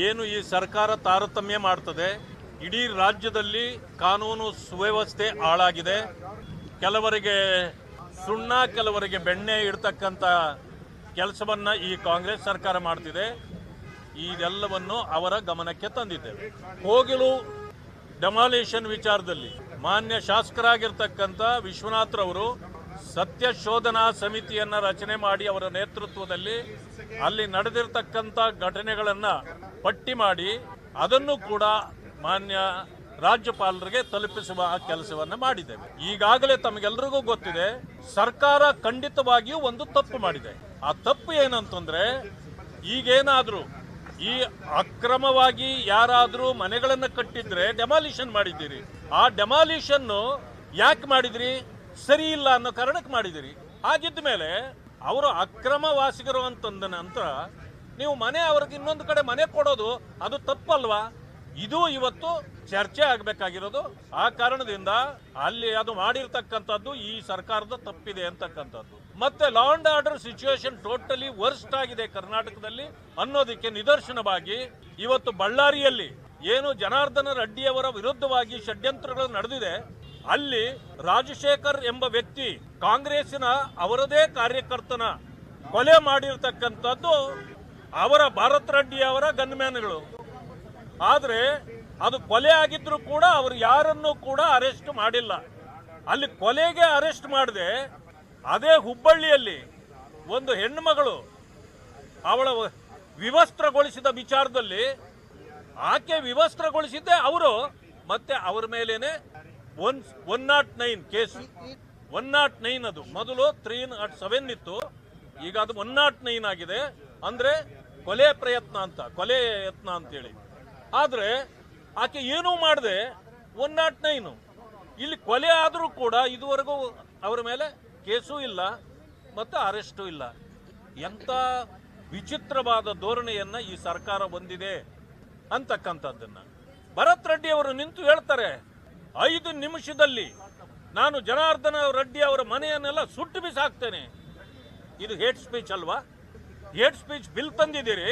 ಏನು ಈ ಸರ್ಕಾರ ತಾರತಮ್ಯ ಮಾಡ್ತದೆ, ಇಡೀ ರಾಜ್ಯದಲ್ಲಿ ಕಾನೂನು ಸುವ್ಯವಸ್ಥೆ ಹಾಳಾಗಿದೆ. ಕೆಲವರಿಗೆ ಸುಣ್ಣ, ಕೆಲವರಿಗೆ ಬೆಣ್ಣೆ ಇಡ್ತಕ್ಕಂಥ ಕೆಲಸವನ್ನು ಈ ಕಾಂಗ್ರೆಸ್ ಸರ್ಕಾರ ಮಾಡ್ತಿದೆ. ಇದೆಲ್ಲವನ್ನು ಅವರ ಗಮನಕ್ಕೆ ತಂದಿದ್ದೇವೆ. ಕೋಗಿಲು ಡೆಮಾಲಿಷನ್ ವಿಚಾರದಲ್ಲಿ ಮಾನ್ಯ ಶಾಸಕರಾಗಿರ್ತಕ್ಕಂಥ ವಿಶ್ವನಾಥ್ರವರು ಸತ್ಯ ಶೋಧನಾ ಸಮಿತಿಯನ್ನು ರಚನೆ ಮಾಡಿ ಅವರ ನೇತೃತ್ವದಲ್ಲಿ ಅಲ್ಲಿ ನಡೆದಿರ್ತಕ್ಕಂಥ ಘಟನೆಗಳನ್ನು ಪಟ್ಟಿ ಮಾಡಿ ಅದನ್ನು ಕೂಡ ಮಾನ್ಯ ರಾಜ್ಯಪಾಲರಿಗೆ ತಲುಪಿಸುವ ಕೆಲಸವನ್ನು ಮಾಡಿದ್ದೇವೆ. ಈಗಾಗಲೇ ತಮಗೆಲ್ಲರಿಗೂ ಗೊತ್ತಿದೆ, ಸರ್ಕಾರ ಖಂಡಿತವಾಗಿಯೂ ಒಂದು ತಪ್ಪು ಮಾಡಿದೆ. ಆ ತಪ್ಪು ಏನಂತಂದ್ರೆ, ಈಗೇನಾದರೂ ಈ ಅಕ್ರಮವಾಗಿ ಯಾರಾದರೂ ಮನೆಗಳನ್ನು ಕಟ್ಟಿದ್ರೆ ಡೆಮಾಲಿಷನ್ ಮಾಡಿದ್ದೀರಿ. ಆ ಡೆಮಾಲಿಷನ್ನು ಯಾಕೆ ಮಾಡಿದ್ರಿ? ಸರಿ ಇಲ್ಲ ಅನ್ನೋ ಕಾರಣಕ್ಕೆ ಮಾಡಿದಿರಿ. ಹಾಗಿದ್ದ ಮೇಲೆ ಅವರು ಅಕ್ರಮವಾಸಿಗರು ಅಂತಂದ ನಂತರ ನೀವು ಅವ್ರಿಗೆ ಇನ್ನೊಂದು ಕಡೆ ಮನೆ ಕೊಡೋದು ಅದು ತಪ್ಪಲ್ವಾ? ಇದು ಇವತ್ತು ಚರ್ಚೆ ಆಗಬೇಕಾಗಿರೋದು. ಆ ಕಾರಣದಿಂದ ಅಲ್ಲಿ ಅದು ಮಾಡಿರ್ತಕ್ಕಂಥದ್ದು ಈ ಸರ್ಕಾರದ ತಪ್ಪಿದೆ ಅಂತಕ್ಕಂಥದ್ದು. ಮತ್ತೆ law and order situation totally worst ಆಗಿದೆ ಕರ್ನಾಟಕದಲ್ಲಿ ಅನ್ನೋದಕ್ಕೆ ನಿದರ್ಶನವಾಗಿ ಇವತ್ತು ಬಳ್ಳಾರಿಯಲ್ಲಿ ಏನು ಜನಾರ್ದನ ರೆಡ್ಡಿಯವರ ವಿರುದ್ಧವಾಗಿ ಷಡ್ಯಂತ್ರಗಳು ನಡೆದಿದೆ, ಅಲ್ಲಿ ರಾಜಶೇಖರ್ ಎಂಬ ವ್ಯಕ್ತಿ ಕಾಂಗ್ರೆಸ್ಸಿನ ಅವರದೇ ಕಾರ್ಯಕರ್ತನ ಕೊಲೆ ಮಾಡಿರ್ತಕ್ಕಂಥದ್ದು ಅವರ ಭಾರತ್ ರೆಡ್ಡಿ ಅವರ ಗನ್ಮ್ಯಾನ್ಗಳು. ಆದರೆ ಅದು ಕೊಲೆ ಆಗಿದ್ರು ಕೂಡ ಅವರು ಯಾರನ್ನೂ ಕೂಡ ಅರೆಸ್ಟ್ ಮಾಡಿಲ್ಲ. ಅಲ್ಲಿ ಕೊಲೆಗೆ ಅರೆಸ್ಟ್ ಮಾಡದೆ ಅದೇ ಹುಬ್ಬಳ್ಳಿಯಲ್ಲಿ ಒಂದು ಹೆಣ್ಣುಮಗಳು ಅವಳ ವಿವಸ್ತ್ರಗೊಳಿಸಿದ ವಿಚಾರದಲ್ಲಿ ಆಕೆ ವಿವಸ್ತ್ರಗೊಳಿಸಿದ್ದೆ ಅವರು, ಮತ್ತೆ ಅವರ ಮೇಲೇನೆ 109 ಕೇಸು. 109 ಅದು ಮೊದಲು 307 ಇತ್ತು, ಈಗ ಅದು 109 ಆಗಿದೆ. ಅಂದ್ರೆ ಕೊಲೆ ಪ್ರಯತ್ನ ಅಂತ, ಕೊಲೆ ಯತ್ನ ಅಂತೇಳಿ. ಆದ್ರೆ ಆಕೆ ಏನೂ ಮಾಡದೆ 109. ಇಲ್ಲಿ ಕೊಲೆ ಆದರೂ ಕೂಡ ಇದುವರೆಗೂ ಅವರ ಮೇಲೆ ಕೇಸೂ ಇಲ್ಲ ಮತ್ತು ಅರೆಸ್ಟೂ ಇಲ್ಲ. ಎಂಥ ವಿಚಿತ್ರವಾದ ಧೋರಣೆಯನ್ನ ಈ ಸರ್ಕಾರ ಹೊಂದಿದೆ ಅಂತಕ್ಕಂಥದ್ದನ್ನ ಭರತ್ ರೆಡ್ಡಿ ಅವರು ನಿಂತು ಹೇಳ್ತಾರೆ, 5 ನಿಮಿಷದಲ್ಲಿ ನಾನು ಜನಾರ್ದನ ರೆಡ್ಡಿ ಅವರ ಮನೆಯನ್ನೆಲ್ಲ ಸುಟ್ಟು ಬಿಸಾಕ್ತೇನೆ. ಇದು ಹೇಟ್ ಸ್ಪೀಚ್ ಅಲ್ವಾ? ಹೇಟ್ ಸ್ಪೀಚ್ ಬಿಲ್ ತಂದಿದ್ದೀರಿ,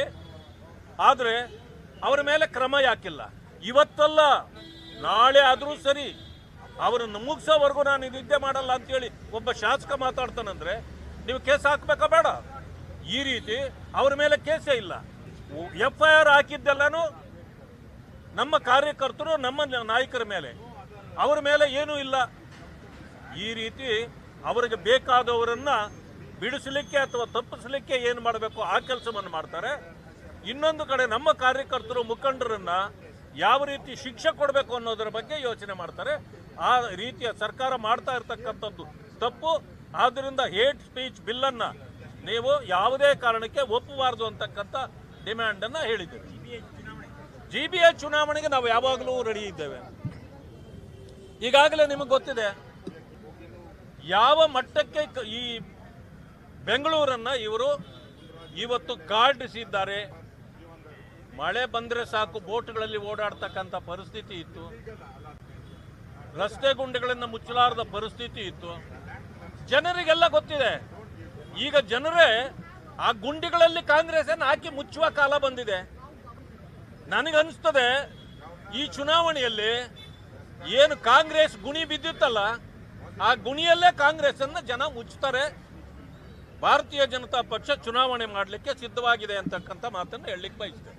ಆದರೆ ಅವರ ಮೇಲೆ ಕ್ರಮ ಯಾಕಿಲ್ಲ? ಇವತ್ತಲ್ಲ ನಾಳೆ ಆದರೂ ಸರಿ ಅವರನ್ನು ಮುಗಿಸೋವರೆಗೂ ನಾನು ನಿದ್ದೆ ಮಾಡಲ್ಲ ಅಂತೇಳಿ ಒಬ್ಬ ಶಾಸಕ ಮಾತಾಡ್ತಾನಂದ್ರೆ ನೀವು ಕೇಸ್ ಹಾಕಬೇಕಾ ಬೇಡ? ಈ ರೀತಿ ಅವರ ಮೇಲೆ ಕೇಸೇ ಇಲ್ಲ. FIR ಹಾಕಿದ್ದೆಲ್ಲನೂ ನಮ್ಮ ಕಾರ್ಯಕರ್ತರು, ನಮ್ಮ ನಾಯಕರ ಮೇಲೆ, ಅವರ ಮೇಲೆ ಏನೂ ಇಲ್ಲ. ಈ ರೀತಿ ಅವರಿಗೆ ಬೇಕಾದವರನ್ನ ಬಿಡಿಸಲಿಕ್ಕೆ ಅಥವಾ ತಪ್ಪಿಸಲಿಕ್ಕೆ ಏನು ಮಾಡಬೇಕು ಆ ಕೆಲಸವನ್ನು ಮಾಡ್ತಾರೆ. ಇನ್ನೊಂದು ಕಡೆ ನಮ್ಮ ಕಾರ್ಯಕರ್ತರು, ಮುಖಂಡರನ್ನ ಯಾವ ರೀತಿ ಶಿಕ್ಷೆ ಕೊಡಬೇಕು ಅನ್ನೋದರ ಬಗ್ಗೆ ಯೋಚನೆ ಮಾಡ್ತಾರೆ. ಆ ರೀತಿಯ ಸರ್ಕಾರ ಮಾಡ್ತಾ ಇರ್ತಕ್ಕಂಥದ್ದು ತಪ್ಪು. ಆದ್ದರಿಂದ ಹೇಟ್ ಸ್ಪೀಚ್ ಬಿಲ್ಲನ್ನು ನೀವು ಯಾವುದೇ ಕಾರಣಕ್ಕೆ ಒಪ್ಪಬಾರದು ಅಂತಕ್ಕಂಥ ಡಿಮ್ಯಾಂಡನ್ನು ಹೇಳಿದ್ದೇವೆ. GBA ಚುನಾವಣೆಗೆ ನಾವು ಯಾವಾಗಲೂ ರೆಡಿ ಇದ್ದೇವೆ. ಈಗಾಗಲೇ ನಿಮಗೆ ಗೊತ್ತಿದೆ ಯಾವ ಮಟ್ಟಕ್ಕೆ ಈ ಬೆಂಗಳೂರನ್ನ ಇವರು ಇವತ್ತು ಕಾಡಿಸಿದ್ದಾರೆ. ಮಳೆ ಬಂದರೆ ಸಾಕು ಬೋಟ್ಗಳಲ್ಲಿ ಓಡಾಡ್ತಕ್ಕಂಥ ಪರಿಸ್ಥಿತಿ ಇತ್ತು, ರಸ್ತೆ ಗುಂಡಿಗಳನ್ನು ಮುಚ್ಚಲಾರದ ಪರಿಸ್ಥಿತಿ ಇತ್ತು. ಜನರಿಗೆಲ್ಲ ಗೊತ್ತಿದೆ. ಈಗ ಜನರೇ ಆ ಗುಂಡಿಗಳಲ್ಲಿ ಕಾಂಗ್ರೆಸ್ ಅನ್ನು ಹಾಕಿ ಮುಚ್ಚುವ ಕಾಲ ಬಂದಿದೆ. ನನಗನ್ನಿಸ್ತದೆ ಈ ಚುನಾವಣೆಯಲ್ಲಿ ಏನು ಕಾಂಗ್ರೆಸ್ ಗುಣಿ ಬಿದ್ದಿತ್ತಲ್ಲ, ಆ ಗುಣಿಯಲ್ಲೇ ಕಾಂಗ್ರೆಸ್ ಅನ್ನು ಜನ ಮುಚ್ಚುತ್ತಾರೆ. ಭಾರತೀಯ ಜನತಾ ಪಕ್ಷ ಚುನಾವಣೆ ಮಾಡಲಿಕ್ಕೆ ಸಿದ್ಧವಾಗಿದೆ ಅಂತಕ್ಕಂಥ ಮಾತನ್ನು ಹೇಳಲಿಕ್ಕೆ ಬಯಸಿದೆ.